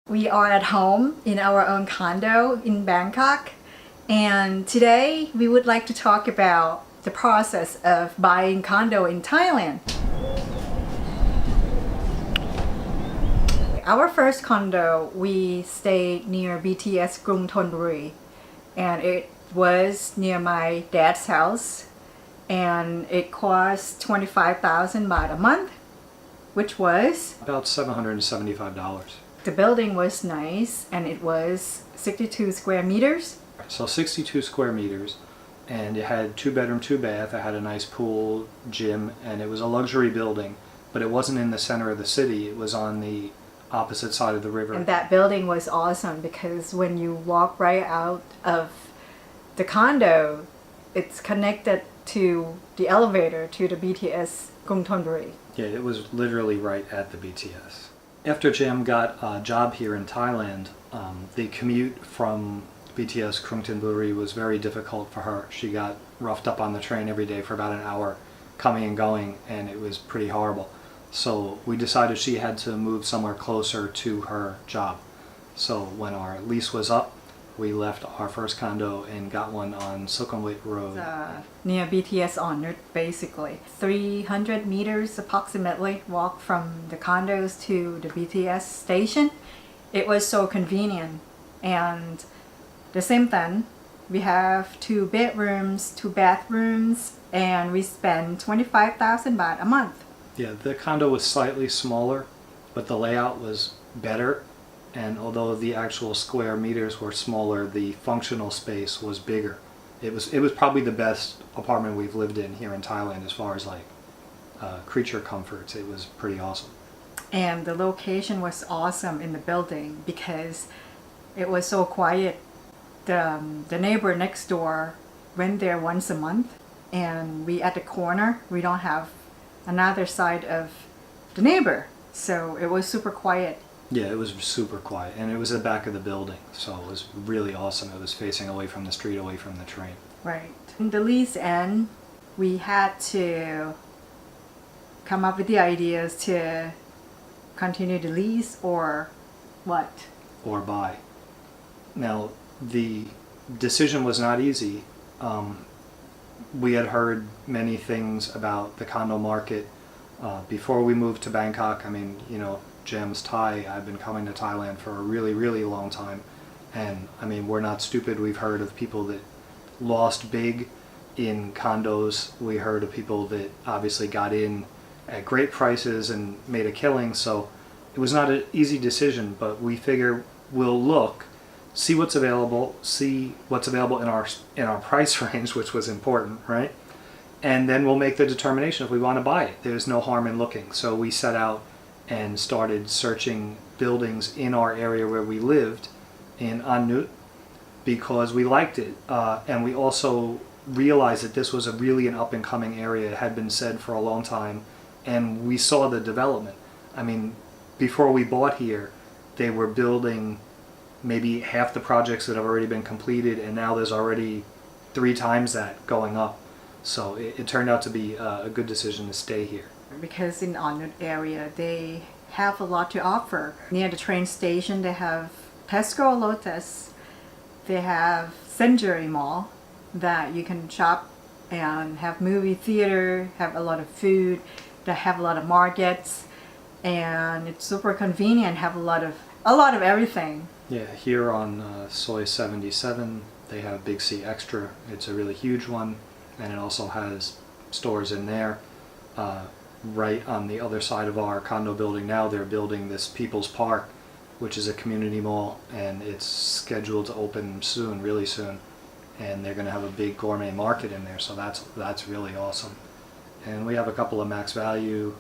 We are at home in our own condo in Bangkok, and today we would like to talk about the process of buying condo in Thailand. Our first condo, we stayed near BTS Krung Thonburi, and it was near my dad's house, and it cost 25,000 baht a month, which was about $775. The building was nice, and it was 62 square meters. So 62 square meters, and it had 2-bedroom, 2-bath. It had a nice pool, gym, and it was a luxury building, but it wasn't in the center of the city. It was on the opposite side of the river. And that building was awesome because when you walk right out of the condo, it's connected to the elevator to the BTS Krung Thonburi. Yeah, it was literally right at the BTS. After Jam got a job here in Thailand, the commute from BTS Krung Thonburi was very difficult for her. She got roughed up on the train every day for about an hour coming and going, and it was pretty horrible. So we decided she had to move somewhere closer to her job. So when our lease was up, we left our first condo and got one on Sukhumvit Road. Near BTS Onut, basically. 300 meters approximately walk from the condos to the BTS station. It was so convenient. And the same thing, we have 2 bedrooms, 2 bathrooms, and we spend 25,000 baht a month. Yeah, the condo was slightly smaller, but the layout was better. And although the actual square meters were smaller, the functional space was bigger. It was probably the best apartment we've lived in here in Thailand as far as like creature comforts. It was pretty awesome. And the location was awesome in the building because it was so quiet. The neighbor next door went there once a month, and we at the corner, we don't have another side of the neighbor. So it was super quiet. Yeah, it was super quiet, and it was at the back of the building, so it was really awesome. It was facing away from the street, away from the train. Right. In the lease end, we had to come up with the ideas to continue the lease or what? Or buy. Now, the decision was not easy. We had heard many things about the condo market before we moved to Bangkok. I mean, you know, Jam's Thai. I've been coming to Thailand for a really, really long time. And I mean, we're not stupid. We've heard of people that lost big in condos. We heard of people that obviously got in at great prices and made a killing. So it was not an easy decision, but we figure we'll look, see what's available in our price range, which was important, right? And then we'll make the determination if we want to buy it. There's no harm in looking. So we set out and started searching buildings in our area where we lived in Unut because we liked it. And we also realized that this was really an up-and-coming area. It had been said for a long time, and we saw the development. I mean, before we bought here, they were building maybe half the projects that have already been completed, and now there's already 3 times that going up. So it turned out to be a good decision to stay here. Because in Onut area, they have a lot to offer. Near the train station, they have Tesco Lotus. They have Century Mall that you can shop and have movie theater, have a lot of food. They have a lot of markets, and it's super convenient. Have a lot of everything. Yeah, here on Soy 77, they have Big C Extra. It's a really huge one, and it also has stores in there. Right on the other side of our condo building now, they're building this People's Park, which is a community mall, and it's scheduled to open soon, really soon. And they're going to have a big gourmet market in there, so that's really awesome. And we have a couple of max value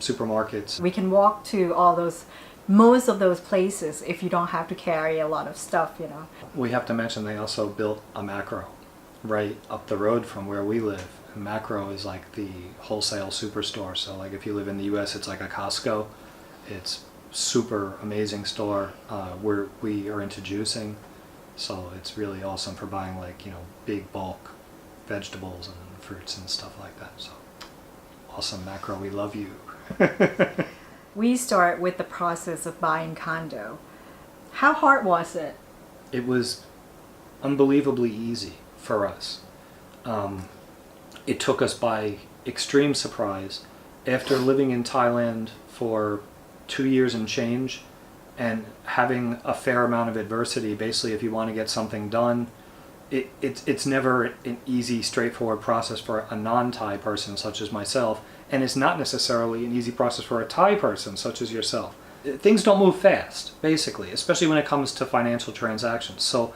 supermarkets. We can walk to most of those places if you don't have to carry a lot of stuff, you know. We have to mention they also built a Macro right up the road from where we live. Macro is like the wholesale superstore. So like if you live in the US, it's like a Costco. It's super amazing store where we are into juicing. So it's really awesome for buying like, you know, big bulk vegetables and fruits and stuff like that. So awesome Macro, we love you. we start with the process of buying condo. How hard was it? It was unbelievably easy for us. It took us by extreme surprise. After living in Thailand for 2 years and change and having a fair amount of adversity, basically if you want to get something done, it's never an easy, straightforward process for a non-Thai person such as myself, and it's not necessarily an easy process for a Thai person such as yourself. Things don't move fast, basically, especially when it comes to financial transactions. So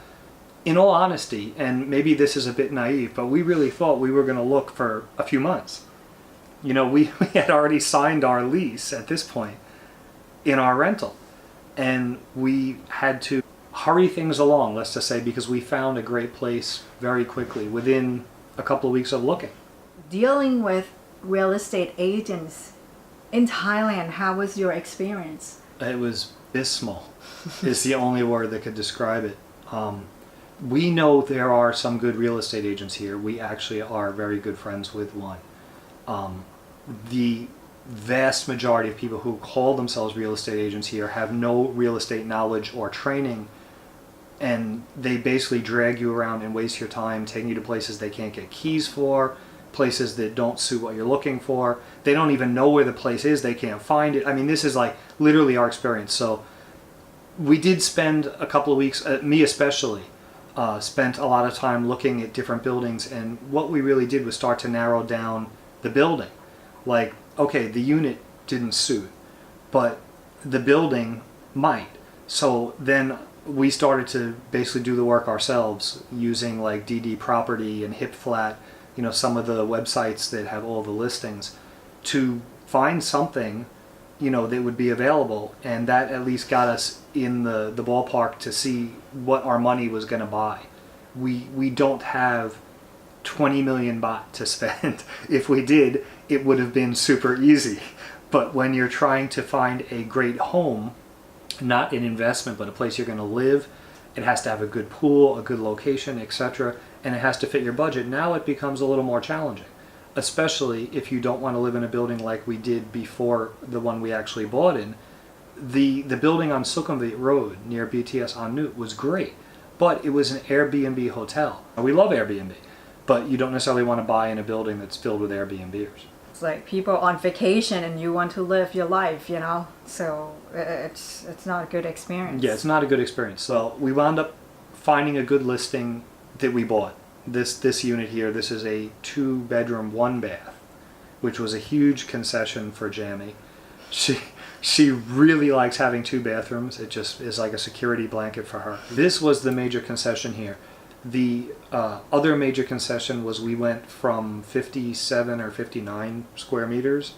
in all honesty, and maybe this is a bit naive, but we really thought we were going to look for a few months. You know, we had already signed our lease at this point in our rental, and we had to hurry things along, let's just say, because we found a great place very quickly within a couple of weeks of looking. Dealing with real estate agents in Thailand, how was your experience? It was abysmal is the only word that could describe it. We know there are some good real estate agents here. We actually are very good friends with one. The vast majority of people who call themselves real estate agents here have no real estate knowledge or training, and they basically drag you around and waste your time taking you to places they can't get keys for, places that don't suit what you're looking for. They don't even know where the place is. They can't find it. I mean, this is like literally our experience. So we did spend a couple of weeks, me especially, spent a lot of time looking at different buildings, and what we really did was start to narrow down the building. Like, okay, the unit didn't suit, but the building might. So then we started to basically do the work ourselves using like DD Property and Hip Flat, you know, some of the websites that have all the listings, to find something, you know, that would be available, and that at least got us in the ballpark to see what our money was going to buy. We don't have 20 million baht to spend. If we did, it would have been super easy. But when you're trying to find a great home, not an investment, but a place you're going to live, it has to have a good pool, a good location, etc., and it has to fit your budget. Now it becomes a little more challenging, especially if you don't want to live in a building like we did before the one we actually bought in. The building on Sukhumvit Road near BTS Annut was great, but it was an Airbnb hotel. We love Airbnb, but you don't necessarily want to buy in a building that's filled with Airbnbers. It's like people on vacation and you want to live your life, you know, so it's not a good experience. Yeah, it's not a good experience. So we wound up finding a good listing that we bought. This unit here, this is a 2-bedroom, 1-bath, which was a huge concession for Jammy. She really likes having 2 bathrooms. It just is like a security blanket for her. This was the major concession here. The other major concession was we went from 57 or 59 square meters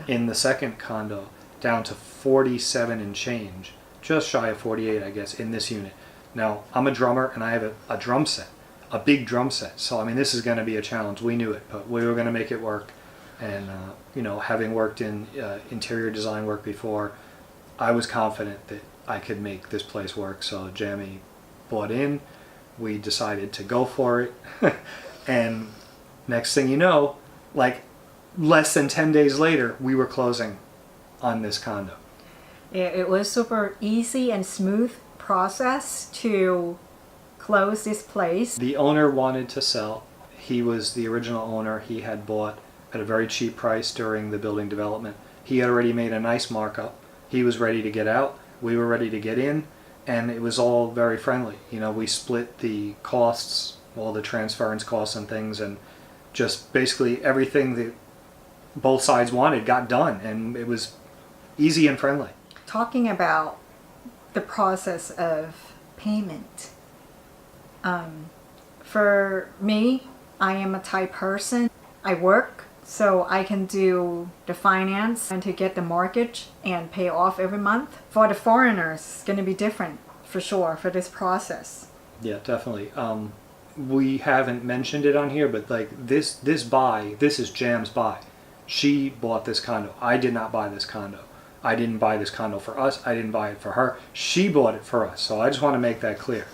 in the second condo down to 47 and change, just shy of 48, I guess, in this unit. Now, I'm a drummer and I have a drum set, a big drum set. So, I mean, this is going to be a challenge. We knew it, but we were going to make it work. And, you know, having worked in interior design work before, I was confident that I could make this place work. So Jammy bought in. We decided to go for it. And next thing you know, like less than 10 days later, we were closing on this condo. It was super easy and smooth process to close this place. The owner wanted to sell. He was the original owner. He had bought at a very cheap price during the building development. He had already made a nice markup. He was ready to get out. We were ready to get in. And it was all very friendly. You know, we split the costs, all the transference costs and things, and just basically everything that both sides wanted got done, and it was easy and friendly. Talking about the process of payment. For me, I am a Thai person. I work, so I can do the finance and to get the mortgage and pay off every month. For the foreigners, it's going to be different for sure for this process. Yeah, definitely. We haven't mentioned it on here, but like this is Jam's buy. She bought this condo. I did not buy this condo. I didn't buy this condo for us. I didn't buy it for her. She bought it for us. So I just want to make that clear.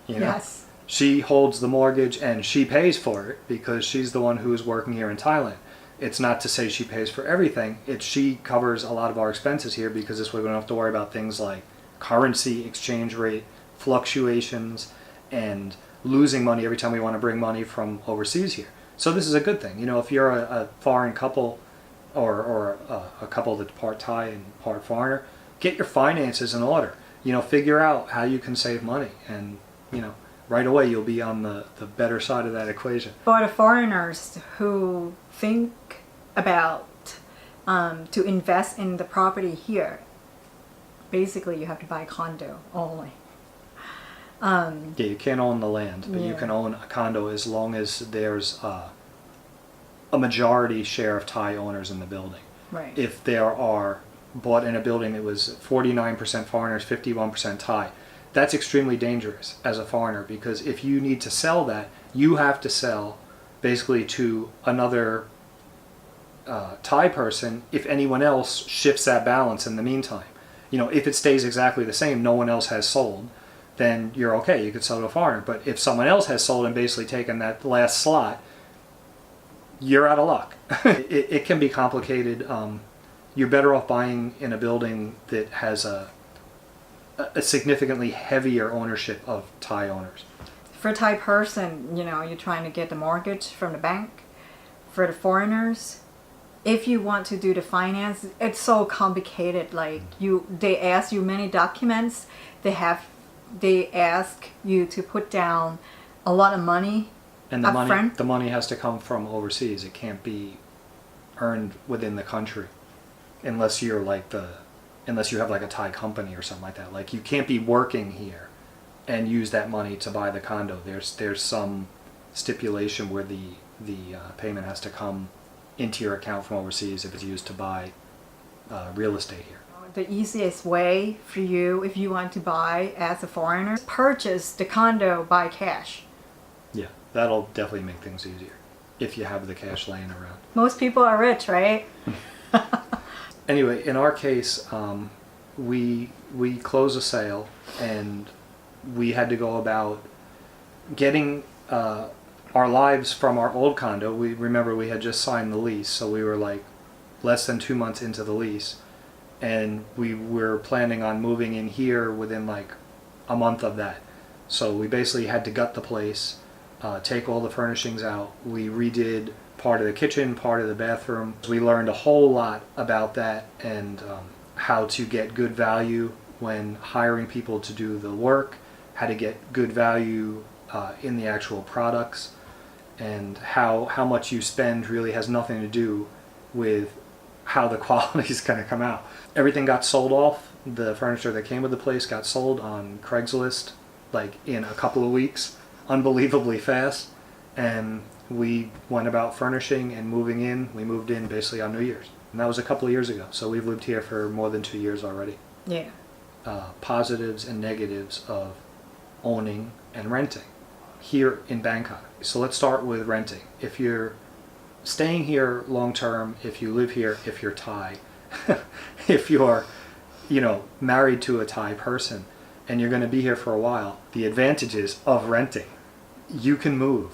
You know? Yes. She holds the mortgage and she pays for it because she's the one who's working here in Thailand. It's not to say she pays for everything. She covers a lot of our expenses here because this way we don't have to worry about things like currency exchange rate fluctuations and losing money every time we want to bring money from overseas here. So this is a good thing. You know, if you're a foreign couple or a couple that's part Thai and part foreigner, get your finances in order. You know, figure out how you can save money, and you know, right away you'll be on the better side of that equation. For the foreigners who think about to invest in the property here, basically you have to buy a condo only. Yeah, you can't own the land, but you Yeah. can own a condo as long as there's a majority share of Thai owners in the building. Right. If there are bought in a building that was 49% foreigners, 51% Thai, that's extremely dangerous as a foreigner, because if you need to sell that, you have to sell basically to another Thai person if anyone else shifts that balance in the meantime. You know, if it stays exactly the same, no one else has sold, then you're okay, you could sell to a foreigner. But if someone else has sold and basically taken that last slot, you're out of luck. It can be complicated. You're better off buying in a building that has a significantly heavier ownership of Thai owners. For a Thai person, you know, you're trying to get the mortgage from the bank. For the foreigners, if you want to do the finance, it's so complicated. Like they ask you many documents. They ask you to put down a lot of money. And upfront. the money has to come from overseas. It can't be earned within the country, unless you have like a Thai company or something like that. Like, you can't be working here and use that money to buy the condo. There's some stipulation where the payment has to come into your account from overseas if it's used to buy real estate here. The easiest way for you, if you want to buy as a foreigner, purchase the condo by cash. Yeah, that'll definitely make things easier if you have the cash laying around. Most people are rich, right? Anyway, in our case, we closed a sale, and we had to go about getting our lives from our old condo. We had just signed the lease, so we were like less than 2 months into the lease, and we were planning on moving in here within like a month of that. So we basically had to gut the place, take all the furnishings out. We redid part of the kitchen, part of the bathroom. We learned a whole lot about that, and how to get good value when hiring people to do the work, how to get good value in the actual products, and how much you spend really has nothing to do with how the quality is going to come out. Everything got sold off. The furniture that came with the place got sold on Craigslist like in a couple of weeks, unbelievably fast, and we went about furnishing and moving in. We moved in basically on New Year's, and that was a couple of years ago. So we've lived here for more than 2 years already. Yeah. Positives and negatives of owning and renting here in Bangkok. So let's start with renting. If you're staying here long term, if you live here, if you're Thai, if you're, married to a Thai person and you're going to be here for a while, the advantages of renting: you can move.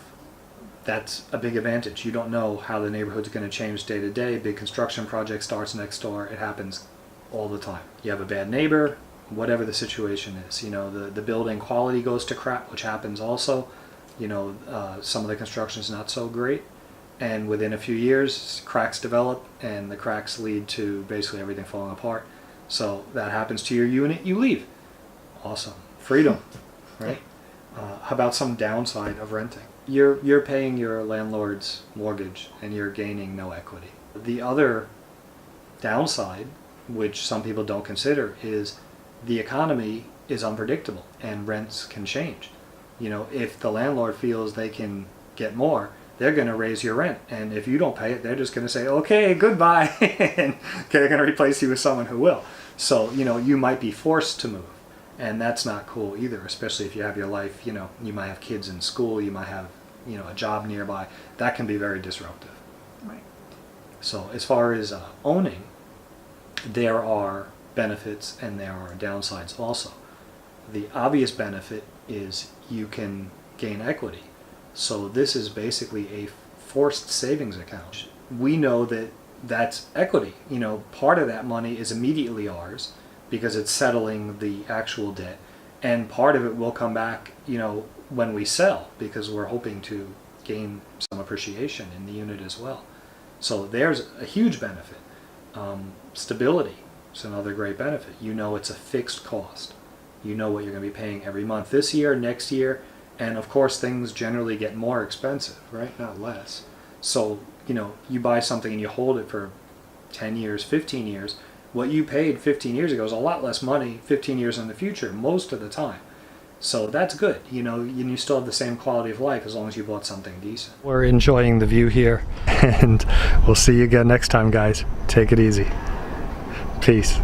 That's a big advantage. You don't know how the neighborhood's going to change day to day. Big construction project starts next door. It happens all the time. You have a bad neighbor, whatever the situation is. The building quality goes to crap, which happens also. Some of the construction's not so great. And within a few years, cracks develop, and the cracks lead to basically everything falling apart. So that happens to your unit, you leave. Awesome. Freedom, right? How about some downside of renting? You're paying your landlord's mortgage and you're gaining no equity. The other downside, which some people don't consider, is the economy is unpredictable and rents can change. If the landlord feels they can get more, they're going to raise your rent. And if you don't pay it, they're just going to say, okay, goodbye. And they're going to replace you with someone who will. So, you might be forced to move. And that's not cool either, especially if you have your life, you might have kids in school, you might have, a job nearby. That can be very disruptive. Right. So as far as owning, there are benefits and there are downsides also. The obvious benefit is you can gain equity. So this is basically a forced savings account. we know that that's equity. You know, part of that money is immediately ours because it's settling the actual debt, and part of it will come back, you know, when we sell because we're hoping to gain some appreciation in the unit as well. So there's a huge benefit. Stability is another great benefit. You know it's a fixed cost. You know what you're going to be paying every month this year, next year, and of course things generally get more expensive, right? Not less. So, you know, you buy something and you hold it for 10 years, 15 years. What you paid 15 years ago is a lot less money 15 years in the future, most of the time. So that's good, you know, and you still have the same quality of life as long as you bought something decent. We're enjoying the view here, and we'll see you again next time, guys. Take it easy. Peace.